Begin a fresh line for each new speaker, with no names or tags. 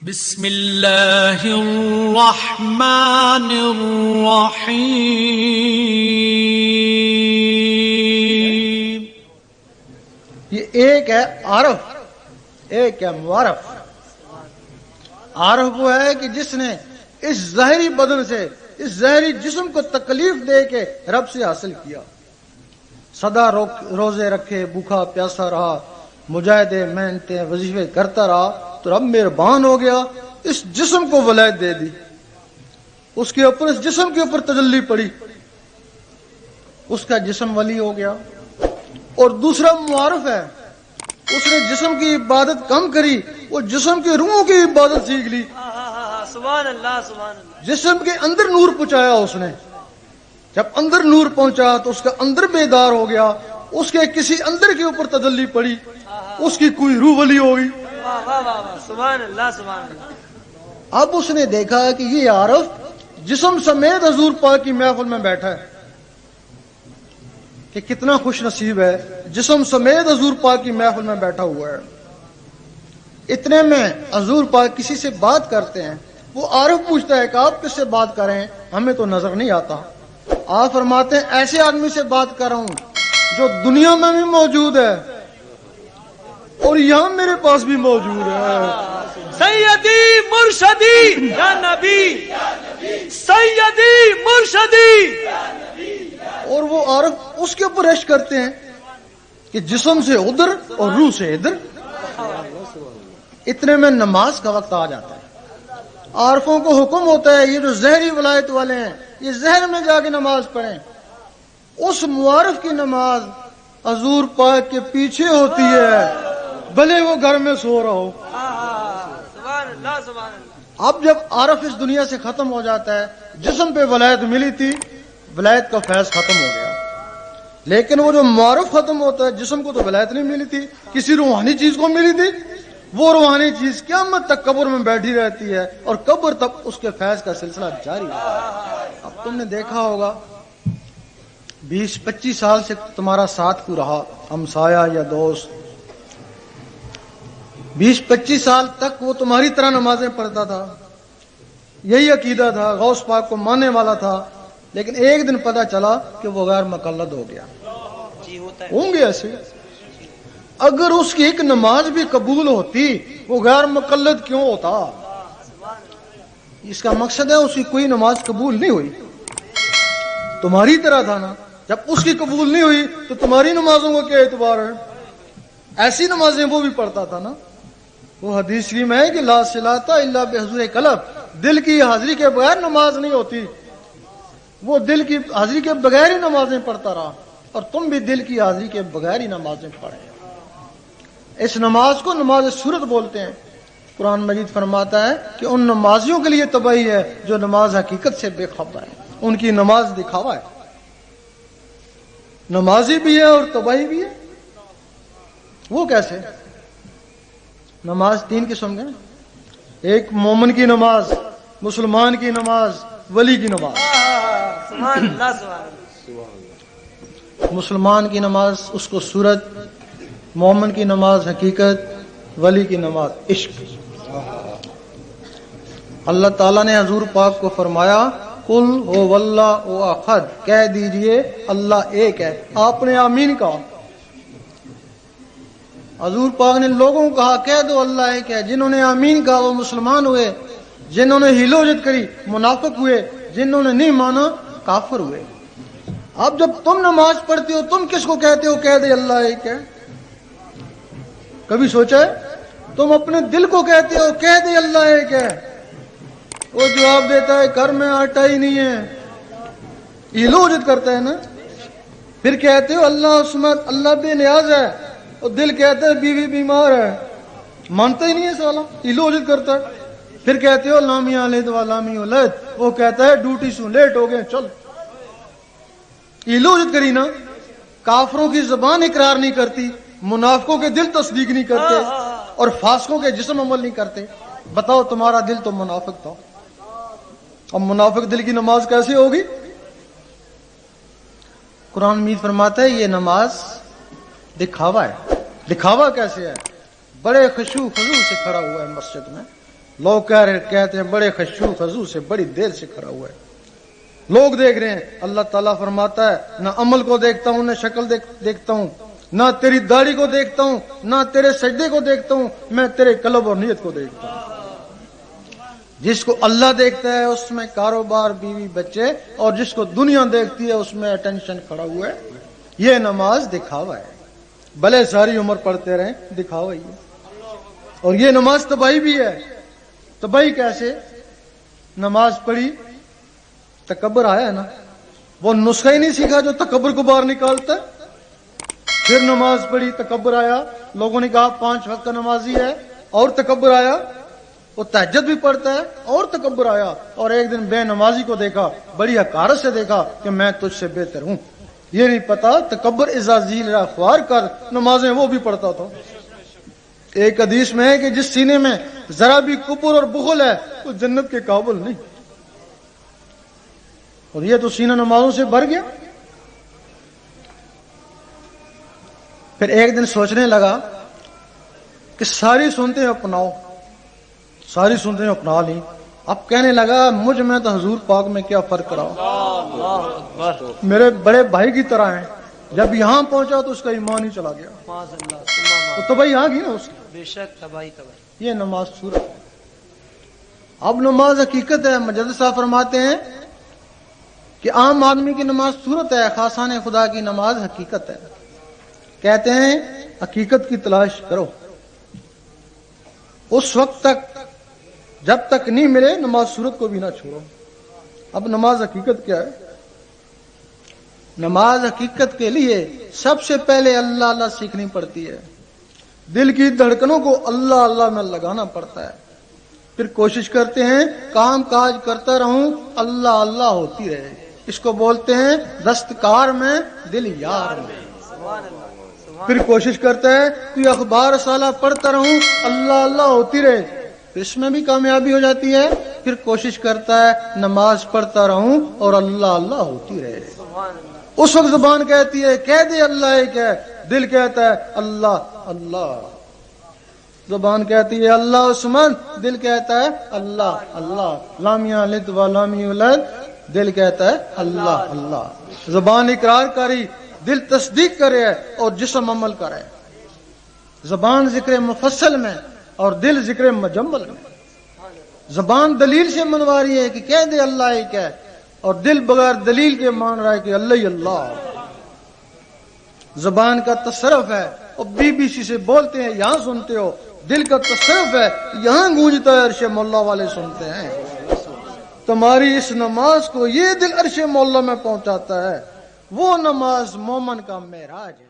بسم اللہ الرحمن الرحیم.
یہ ایک ہے عارف، ایک ہے معارف. عارف وہ ہے کہ جس نے اس ظاہری بدن سے، اس ظاہری جسم کو تکلیف دے کے رب سے حاصل کیا. سدا روزے رکھے، بھوکا پیاسا رہا، مجاہدے محنتیں وظیفے کرتا رہا تو رب مہربان ہو گیا، اس جسم کو ولایت دے دی. اس کے اوپر، اس جسم کے اوپر تجلی پڑی، اس کا جسم ولی ہو گیا. اور دوسرا معارف ہے، اس نے جسم کی عبادت کم کری، وہ جسم کی روحوں کی عبادت سیکھ لی.
سبحان اللہ سبحان اللہ.
جسم کے اندر نور پہنچایا اس نے. جب اندر نور پہنچا تو اس کا اندر بیدار ہو گیا، اس کے کسی اندر کے اوپر تجلی پڑی، اس کی کوئی روح ولی ہو گئی.
سبحان اللہ سبحان اللہ.
اب اس نے دیکھا کہ یہ عارف جسم سمیت حضور پاک کی محفل میں بیٹھا ہے، کہ کتنا خوش نصیب ہے، جسم سمیت حضور پاک کی محفل میں بیٹھا ہوا ہے. اتنے میں حضور پاک کسی سے بات کرتے ہیں. وہ عارف پوچھتا ہے کہ آپ کس سے بات کر رہے ہیں، ہمیں تو نظر نہیں آتا. آپ فرماتے ہیں ایسے آدمی سے بات کر رہا ہوں جو دنیا میں بھی موجود ہے اور یہاں میرے پاس بھی موجود ہے.
سیدی مرشدی یا نبی، سیدی مرشدی.
اور وہ عارف اس کے اوپر عشق کرتے ہیں کہ جسم سے ادھر اور روح سے ادھر. اتنے میں نماز کا وقت آ جاتا ہے. عارفوں کو حکم ہوتا ہے، یہ جو زہری ولایت والے ہیں یہ زہر میں جا کے نماز پڑھیں. اس معارف کی نماز حضور پاک کے پیچھے ہوتی ہے، بھلے وہ گھر میں سو رہا ہو.
سبحان اللہ سبحان اللہ.
اب جب عارف اس دنیا سے ختم ہو جاتا ہے، جسم پہ ولایت ملی تھی، ولایت کا فیض ختم ہو گیا. لیکن وہ جو معارف ختم ہوتا ہے، جسم کو تو ولایت نہیں ملی تھی، کسی روحانی چیز کو ملی تھی. وہ روحانی چیز قیامت تک قبر میں بیٹھی رہتی ہے اور قبر تک اس کے فیض کا سلسلہ جاری ہے. اب تم نے دیکھا ہوگا 20-25 سال سے تمہارا ساتھ کو رہا، ہمسایہ یا دوست، 20-25 سال تک وہ تمہاری طرح نمازیں پڑھتا تھا، یہی عقیدہ تھا، غوث پاک کو ماننے والا تھا. لیکن ایک دن پتہ چلا کہ وہ غیر مقلد ہو گیا.
جی ہوتا ہے.
ہوں گے ایسے. اگر اس کی ایک نماز بھی قبول ہوتی، وہ غیر مقلد کیوں ہوتا؟ اس کا مقصد ہے اس کی کوئی نماز قبول نہیں ہوئی. تمہاری طرح تھا نا، جب اس کی قبول نہیں ہوئی تو تمہاری نمازوں کو کیا اعتبار ہے؟ ایسی نمازیں وہ بھی پڑھتا تھا نا. وہ حدیث شریف میں ہے کہ لا صلاۃ الا بحضور قلب، دل کی حاضری کے بغیر نماز نہیں ہوتی. وہ دل کی حاضری کے بغیر ہی نمازیں پڑھتا رہا، اور تم بھی دل کی حاضری کے بغیر ہی نمازیں پڑھے. اس نماز کو نماز صورت بولتے ہیں. قرآن مجید فرماتا ہے کہ ان نمازیوں کے لیے تباہی ہے جو نماز حقیقت سے بے خبر ہے. ان کی نماز دکھاوا ہے. نمازی بھی ہے اور تباہی بھی ہے. وہ کیسے؟ نماز 3 قسم کے، ایک مومن کی نماز، مسلمان کی نماز، ولی کی نماز.
سبحان اللہ سبحان اللہ.
مسلمان کی نماز اس کو صورت، مومن کی نماز حقیقت، ولی کی نماز عشق. اللہ تعالیٰ نے حضور پاک کو فرمایا قل هو اللہ احد، کہہ دیجئے اللہ ایک ہے. آپ نے آمین کہا. حضور پاک نے لوگوں کو کہا کہہ دو اللہ ایک ہے. جنہوں نے آمین کہا وہ مسلمان ہوئے، جنہوں نے ہیل و جت کری منافق ہوئے، جنہوں نے نہیں مانا کافر ہوئے. اب جب تم نماز پڑھتے ہو تم کس کو کہتے ہو کہہ دے اللہ ایک ہے؟ کبھی سوچا ہے؟ تم اپنے دل کو کہتے ہو کہہ دے اللہ ایک ہے، وہ جواب دیتا ہے گھر میں آٹا ہی نہیں ہے، ہیل و جت کرتا ہے نا. پھر کہتے ہو اللہ سمت، اللہ بے نیاز ہے، اور دل کہتا ہے بیوی بیمار ہے، مانتا ہی نہیں ہے سالا، ہیل و جت کرتا ہے. پھر کہتے ہو لامی آلد و لامی اولد، وہ کہتا ہے ڈیوٹی سے لیٹ ہو گئے چل. ہیل و جت کری نا. کافروں کی زبان اقرار نہیں کرتی، منافقوں کے دل تصدیق نہیں کرتے، اور فاسقوں کے جسم عمل نہیں کرتے. بتاؤ تمہارا دل تو منافق تھا. اب منافق دل کی نماز کیسے ہوگی؟ قرآن مجید فرماتا ہے یہ نماز دکھاوا ہے. دکھاوا کیسے ہے؟ بڑے خشوع خضوع سے کھڑا ہوا ہے مسجد میں، لوگ کہتے ہیں بڑے خشوع خضوع سے بڑی دیر سے کھڑا ہوا ہے. لوگ دیکھ رہے ہیں. اللہ تعالیٰ فرماتا ہے نہ عمل کو دیکھتا ہوں، نہ شکل دیکھتا ہوں، نہ تیری داڑھی کو دیکھتا ہوں، نہ تیرے سجدے کو دیکھتا ہوں، میں تیرے قلب اور نیت کو دیکھتا ہوں. جس کو اللہ دیکھتا ہے اس میں کاروبار، بیوی، بچے، اور جس کو دنیا دیکھتی ہے اس میں اٹینشن کھڑا ہوا ہے. یہ نماز دکھاوا ہے. بھلے ساری عمر پڑھتے رہیں، دکھاوا ہی ہے. اور یہ نماز تباہی بھی ہے. تباہی کیسے؟ نماز پڑھی، تکبر آیا ہے نا، وہ نسخہ ہی نہیں سیکھا جو تکبر کو باہر نکالتا ہے. پھر نماز پڑھی، تکبر آیا، لوگوں نے کہا 5 وقت کا نمازی ہے، اور تکبر آیا. وہ تہجد بھی پڑھتا ہے اور تکبر آیا. اور ایک دن بے نمازی کو دیکھا، بڑی حقارت سے دیکھا کہ میں تجھ سے بہتر ہوں. یہ نہیں پتا تکبر ازازیل را خوار کر، نمازیں وہ بھی پڑھتا تھا. ایک حدیث میں ہے کہ جس سینے میں ذرا بھی کبر اور بخل ہے وہ جنت کے قابل نہیں. اور یہ تو سینہ نمازوں سے بھر گیا. پھر ایک دن سوچنے لگا کہ ساری سنتیں اپناؤ، ساری سنتیں اپنا لی. اب کہنے لگا مجھ میں تو حضور پاک میں کیا فرق رہا، میرے بڑے بھائی کی طرح ہیں. جب یہاں پہنچا تو اس کا ایمان ہی چلا گیا. تو تباہی آ گئی نا اس کی.
بے شک تباہی.
یہ نماز صورت ہے. اب نماز حقیقت ہے. مجدد صاحب فرماتے ہیں کہ عام آدمی کی نماز صورت ہے، خاصان خدا کی نماز حقیقت ہے. کہتے ہیں حقیقت کی تلاش کرو، اس وقت تک جب تک نہیں ملے نماز صورت کو بھی نہ چھوڑو. اب نماز حقیقت کیا ہے؟ نماز حقیقت کے لیے سب سے پہلے اللہ اللہ سیکھنی پڑتی ہے. دل کی دھڑکنوں کو اللہ اللہ میں لگانا پڑتا ہے. پھر کوشش کرتے ہیں کام کاج کرتا رہوں، اللہ اللہ ہوتی رہے. اس کو بولتے ہیں دستکار میں دل یار میں. پھر کوشش کرتا ہے کوئی اخبار سالہ پڑھتا رہوں، اللہ اللہ ہوتی رہے. اس میں بھی کامیابی ہو جاتی ہے. پھر کوشش کرتا ہے نماز پڑھتا رہوں اور اللہ اللہ ہوتی رہے. اس وقت زبان کہتی ہے کہہ دے اللہ ایک ہے، دل کہتا ہے اللہ اللہ. زبان کہتی ہے اللہ عثمان، دل کہتا ہے اللہ اللہ. لامیاں لد و لامی ولد، دل کہتا ہے اللہ اللہ. زبان اقرار کری، دل تصدیق کرے اور جسم عمل کرے. زبان ذکر مفصل میں اور دل ذکر مجمل میں. زبان دلیل سے منواری ہے کہ کہہ دے اللہ ایک ہے، اور دل بغیر دلیل کے مان رہا ہے کہ اللہ ہی اللہ. زبان کا تصرف ہے، اور BBC سے بولتے ہیں یہاں سنتے ہو. دل کا تصرف ہے، یہاں گونجتا ہے، عرش مولا والے سنتے ہیں. تمہاری اس نماز کو یہ دل عرش مولا میں پہنچاتا ہے. وہ نماز مومن کا معراج ہے.